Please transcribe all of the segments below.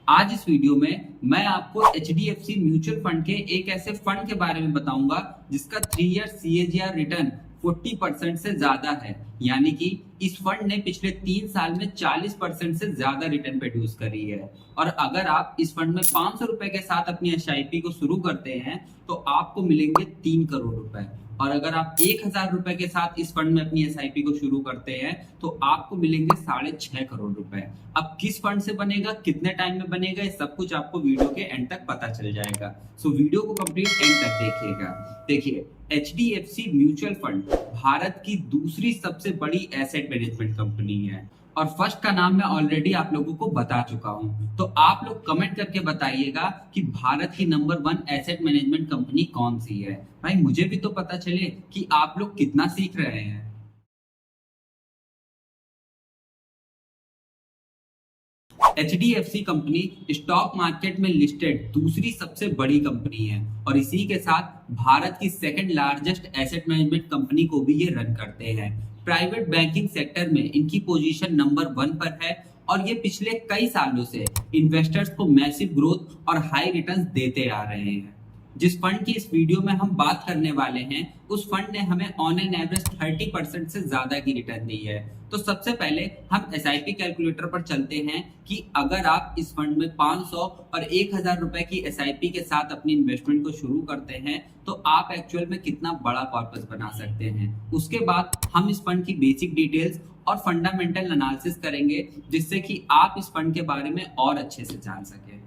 आज इस वीडियो में मैं आपको HDFC म्यूचुअल फंड के एक ऐसे फंड के बारे में बताऊंगा जिसका 3 ईयर CAGR रिटर्न 40% से ज्यादा है। यानी कि इस फंड ने पिछले 3 साल में 40% से ज्यादा रिटर्न प्रोड्यूस करी है। और अगर आप इस फंड में 500 रुपए के साथ अपनी SIP को शुरू करते हैं तो आपको मिलेंगे 3 करोड़ रुपए। और अगर आप 1000 रुपए के साथ इस फंड में अपनी SIP को शुरू करते हैं तो आपको मिलेंगे 6.5 करोड़ रुपए। अब किस फंड से बनेगा, कितने टाइम में बनेगा, ये सब कुछ आपको वीडियो के एंड तक पता चल जाएगा। सो वीडियो को कंप्लीट एंड तक देखिएगा। देखिए, HDFC म्यूचुअल फंड भारत की दूसरी सबसे बड़ी एसेट मैनेजमेंट कंपनी है और फर्स्ट का नाम मैं ऑलरेडी आप लोगों को बता चुका हूं। तो आप लोग कमेंट करके बताइएगा कि भारत की नंबर 1 एसेट मैनेजमेंट कंपनी कौन सी है। भाई मुझे भी तो पता चले कि आप लोग कितना सीख रहे हैं। HDFC कंपनी स्टॉक मार्केट में लिस्टेड दूसरी सबसे बड़ी कंपनी है और इसी के साथ भारत की second largest asset management company को भी ये रन करते हैं। प्राइवेट बैंकिंग सेक्टर में इनकी पोजीशन नंबर 1 पर है और ये पिछले कई सालों से इन्वेस्टर्स को मैसिव ग्रोथ और हाई रिटर्न्स देते आ रहे हैं। जिस फंड की इस वीडियो में हम बात करने वाले हैं उस फंड ने हमें ऑन एन एवरेज 30% से ज्यादा की रिटर्न दी है। तो सबसे पहले हम SIP कैलकुलेटर पर चलते हैं कि अगर आप इस फंड में 500 और 1000 रुपए की SIP के साथ अपनी इन्वेस्टमेंट को शुरू करते हैं तो आप एक्चुअल में कितना बड़ा कॉर्पस बना सकते हैं। उसके बाद हम इस फंड की बेसिक डिटेल्स और फंडामेंटल एनालिसिस करेंगे जिससे कि आप इस फंड के बारे में और अच्छे से जान सकें।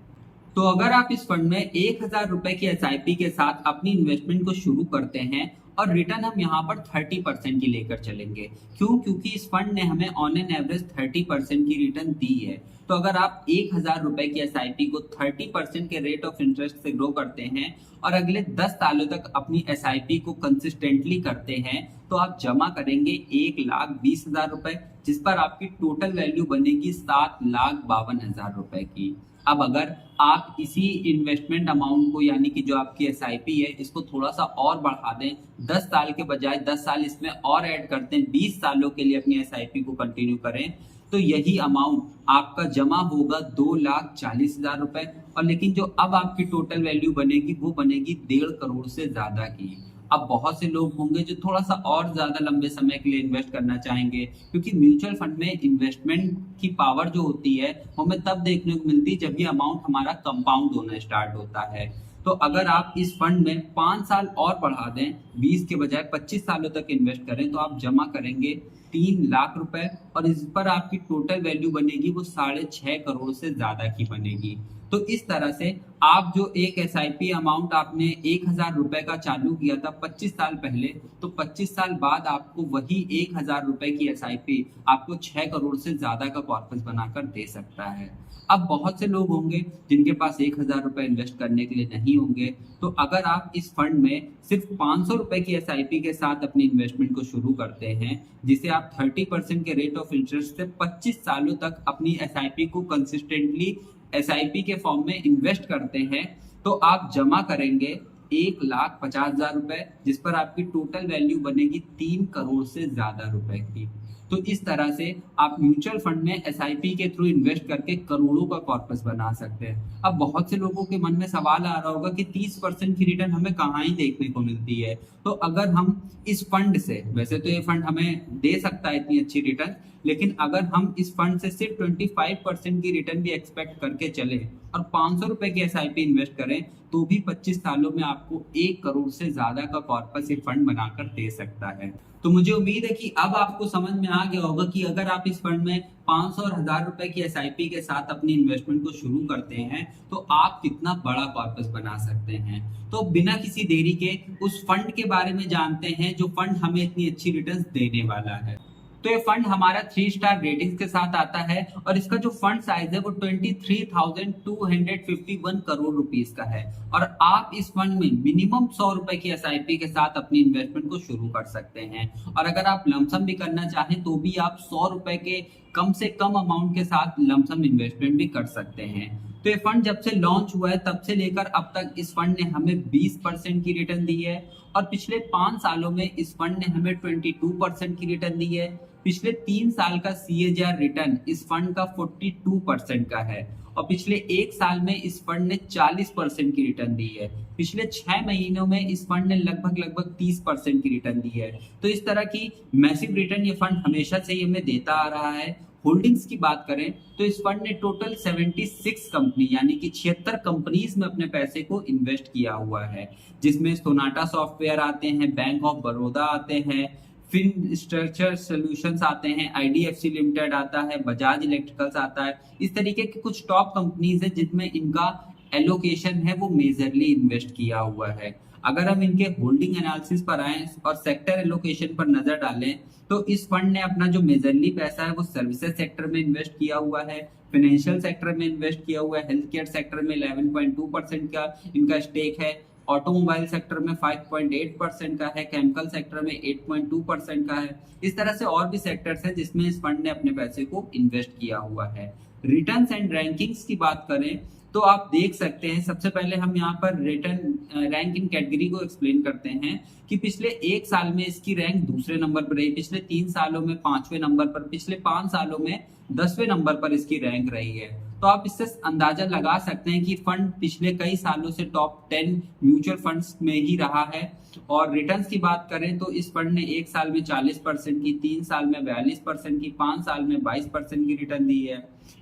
तो अगर आप इस फंड में 1000 रुपए की SIP के साथ अपनी इन्वेस्टमेंट को शुरू करते हैं और रिटर्न हम यहाँ पर 30% की लेकर चलेंगे। क्योंकि इस फंड ने हमें ऑन एन एवरेज 30% की रिटर्न दी है। तो अगर आप 1000 रुपए की SIP को 30% के रेट ऑफ इंटरेस्ट से ग्रो करते हैं और अगले 10 सालों तक अपनी SIP को कंसिस्टेंटली करते हैं तो आप जमा करेंगे 1,20,000 रुपए, जिस पर आपकी टोटल वैल्यू बनेगी 7,52,000 रुपए की। अब अगर आप इसी इन्वेस्टमेंट अमाउंट को यानी कि जो आपकी SIP है इसको थोड़ा सा और बढ़ा दें, 10 साल के बजाय 10 साल इसमें और ऐड करते हैं, 20 सालों के लिए अपनी SIP को कंटिन्यू करें तो यही अमाउंट आपका जमा होगा 2,40,000 रुपए। और लेकिन जो अब आपकी टोटल वैल्यू बनेगी वो बनेगी 1.5 करोड़ से ज्यादा की। अब बहुत से लोग होंगे जो थोड़ा सा और ज्यादा लंबे समय के लिए इन्वेस्ट करना चाहेंगे, क्योंकि म्यूचुअल फंड में इन्वेस्टमेंट की पावर जो होती है वो हमें तब देखने को मिलती है जब ये अमाउंट हमारा कंपाउंड होना स्टार्ट होता है। तो अगर आप इस फंड में 5 साल और बढ़ा दें, 20 के बजाय 25 सालों तक इन्वेस्ट करें तो आप जमा करेंगे 3 लाख रुपए और इस पर आपकी टोटल वैल्यू बनेगी वो 6.5 करोड़ से ज्यादा की बनेगी। तो इस तरह से आप जो एक SIP अमाउंट आपने 1000 रुपए का चालू किया था 25 साल पहले, तो 25 साल बाद आपको वही 1000 रुपए की SIP आपको 6 करोड़ से ज्यादा का कॉर्पस बनाकर दे सकता है। अब बहुत से लोग होंगे जिनके पास 1000 रुपए इन्वेस्ट करने के लिए नहीं होंगे, तो अगर आप इस फंड में सिर्फ 500 रुपए की SIP के साथ अपनी इन्वेस्टमेंट को शुरू करते हैं, जिसे आप 30% के रेट ऑफ इंटरेस्ट से 25 सालों तक अपनी SIP को कंसिस्टेंटली SIP के फॉर्म में इन्वेस्ट करते हैं, तो आप जमा करेंगे 1,50,000 रुपए, जिस पर आपकी टोटल वैल्यू बनेगी 3 करोड़ से ज्यादा रुपए की। तो इस तरह से आप म्यूचुअल फंड में SIP के थ्रू इन्वेस्ट करके करोड़ों का कॉर्पस बना सकते हैं। अब बहुत से लोगों के मन में सवाल आ रहा होगा कि 30% की रिटर्न हमें कहाँ ही देखने को मिलती है। तो अगर हम इस फंड से, वैसे तो ये फंड हमें दे सकता है इतनी अच्छी रिटर्न, लेकिन अगर हम इस फंड से सिर्फ 25% की रिटर्न भी एक्सपेक्ट करके चले और 500 रुपए की SIP इन्वेस्ट करें तो भी 25 सालों में आपको 1 करोड़ से ज्यादा का कॉर्पस ये फंड बनाकर दे सकता है। तो मुझे उम्मीद है कि अब आपको समझ में आ गया होगा कि अगर आप इस फंड में 500 और 1000 रुपए की SIP के साथ अपनी इन्वेस्टमेंट को शुरू करते हैं तो आप कितना बड़ा कॉर्पस बना सकते हैं। तो बिना किसी देरी के उस फंड के बारे में जानते हैं जो फंड हमें इतनी अच्छी रिटर्न्स देने वाला है। तो ये फंड हमारा 3 स्टार रेटिंग्स के साथ आता है और इसका जो फंड साइज है वो 23,251 करोड़ रुपीस का है। और आप इस फंड में मिनिमम 100 रुपए की SIP के साथ अपनी इन्वेस्टमेंट को शुरू कर सकते हैं और अगर आप लमसम भी करना चाहें तो भी आप 100 रुपए के कम से कम अमाउंट के साथ लमसम इन्वेस्टमेंट भी कर सकते हैं। तो ये फंड जब से लॉन्च हुआ है तब से लेकर अब तक इस फंड ने हमें 20% की रिटर्न दी है और पिछले 5 सालों में इस फंड ने हमें 22% की रिटर्न दी है। पिछले 3 साल का CAGR रिटर्न इस फंड का 42% का है और पिछले एक साल में इस फंड ने 40% की रिटर्न दी है। पिछले 6 महीनों में इस फंड ने लगभग 30% की रिटर्न दी है। तो इस तरह की मैसिव रिटर्न ये फंड हमेशा से ही हमें देता आ रहा है। होल्डिंग्स की बात करें तो इस फंड ने टोटल 76 कंपनी यानी कि 76 कंपनीज में अपने पैसे को इन्वेस्ट किया हुआ है, जिसमें सोनाटा सॉफ्टवेयर आते हैं, बैंक ऑफ बड़ौदा आते हैं, फिन स्ट्रक्चर सॉल्यूशंस आते हैं, आईडीएफसी लिमिटेड आता है, बजाज इलेक्ट्रिकल्स आता है। इस तरीके के कुछ टॉप कंपनीज है जिनमें इनका एलोकेशन है वो मेजरली इन्वेस्ट किया हुआ है। अगर हम इनके होल्डिंग एनालिसिस पर आए और सेक्टर एलोकेशन पर नजर डालें तो इस फंड ने अपना जो मेजरली पैसा है वो सर्विसेज सेक्टर में इन्वेस्ट किया हुआ है, फाइनेंशियल सेक्टर में इन्वेस्ट किया हुआ है, हेल्थ केयर सेक्टर में 11.2% का इनका स्टेक है, ऑटोमोबाइल सेक्टर में 5.8% का है, केमिकल सेक्टर में 8.2% का है। इस तरह से और भी सेक्टर्स हैं जिसमें इस फंड ने अपने पैसे को इन्वेस्ट किया हुआ है। रिटर्न्स एंड रैंकिंग्स की बात करें तो आप देख सकते हैं, सबसे पहले हम यहाँ पर रिटर्न रैंक इन कैटेगरी को एक्सप्लेन करते हैं कि पिछले एक साल में इसकी रैंक दूसरे नंबर पर रही, पिछले 3 सालों में 5वें नंबर पर, पिछले 5 सालों में 10वें नंबर पर इसकी रैंक रही है। तो आप इससे अंदाजा लगा सकते हैं कि फंड पिछले कई सालों से टॉप 10 म्यूचुअल फंड्स में ही रहा है। और रिटर्न्स की बात करें तो इस फंड ने एक साल में 40% की, 3 साल में 42% की, 5 साल में 22% की रिटर्न दी है।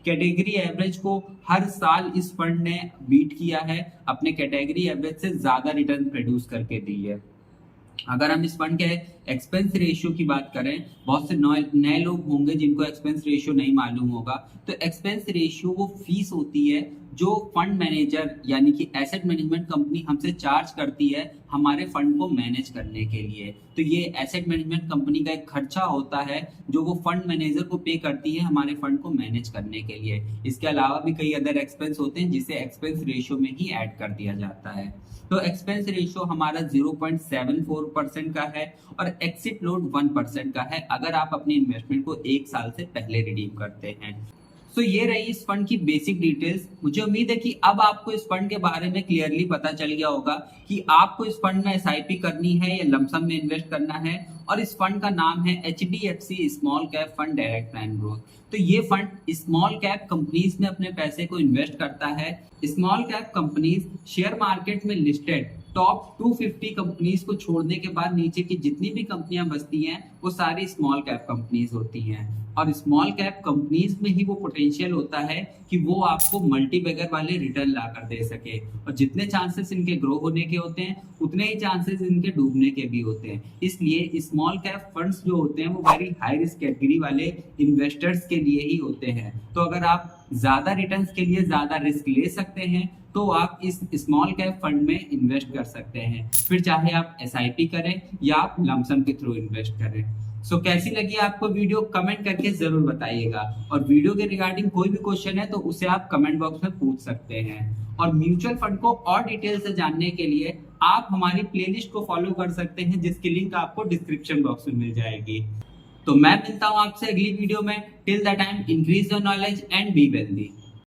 कैटेगरी एवरेज को हर साल इस फंड ने बीट किया है, अपने कैटेगरी एवरेज से ज्यादा रिटर्न प्रोड्यूस करके दी है। अगर हम इस फंड के एक्सपेंस रेशियो की बात करें, बहुत से नए लोग होंगे जिनको एक्सपेंस रेशियो नहीं मालूम होगा। तो एक्सपेंस रेशियो वो फीस होती है जो फंड मैनेजर यानी कि एसेट मैनेजमेंट कंपनी हमसे चार्ज करती है हमारे फंड को मैनेज करने के लिए। तो ये एसेट मैनेजमेंट कंपनी का एक खर्चा होता है जो वो फंड मैनेजर को पे करती है हमारे फंड को मैनेज करने के लिए। इसके अलावा भी कई अदर एक्सपेंस होते हैं जिसे एक्सपेंस रेशियो में ही ऐड कर दिया जाता है। तो एक्सपेंस रेशियो हमारा 0.74% का है और एक्सिट लोड 1% का है अगर आप अपनी इन्वेस्टमेंट को 1 साल से पहले रिडीम करते हैं। तो ये रही इस फंड की बेसिक डिटेल्स। मुझे उम्मीद है कि अब आपको इस फंड के बारे में क्लियरली पता चल गया होगा कि आपको इस फंड में एसआईपी करनी है या लमसम में इन्वेस्ट करना है। और इस फंड का नाम है HDFC small cap fund direct plan growth. तो ये फंड स्मॉल कैप कंपनीज में अपने पैसे को इन्वेस्ट करता है। Small cap companies share market में लिस्टेड टॉप 250 कंपनीज को छोड़ने के बाद नीचे की जितनी भी कंपनियां बचती हैं वो सारी स्मॉल कैप कंपनीज होती हैं। और स्मॉल कैप कंपनीज में ही वो पोटेंशियल होता है कि वो आपको मल्टीबैगर वाले रिटर्न ला कर दे सके। और जितने चांसेस इनके ग्रो होने के होते हैं उतने ही चांसेस इनके डूबने के भी होते हैं। इसलिए स्मॉल कैप फंड्स जो होते हैं वो वेरी हाई रिस्क कैटेगरी वाले इन्वेस्टर्स के लिए ही होते हैं। तो अगर आप ज्यादा रिटर्न्स के लिए ज्यादा रिस्क ले सकते हैं तो आप इस स्मॉल कैप फंड में इन्वेस्ट कर सकते हैं, फिर चाहे आप एसआईपी करें या आप लमसम के थ्रू इन्वेस्ट करें। सो कैसी लगी आपको वीडियो कमेंट करके जरूर बताइएगा। और वीडियो के रिगार्डिंग कोई भी क्वेश्चन है तो उसे आप कमेंट बॉक्स में पूछ सकते हैं। और म्यूचुअल फंड को और डिटेल से जानने के लिए आप हमारी प्लेलिस्ट को फॉलो कर सकते हैं जिसकी लिंक आपको डिस्क्रिप्शन बॉक्स में मिल जाएगी। तो मैं मिलता हूँ आपसे अगली वीडियो में। Till the time increase your knowledge and be wealthy.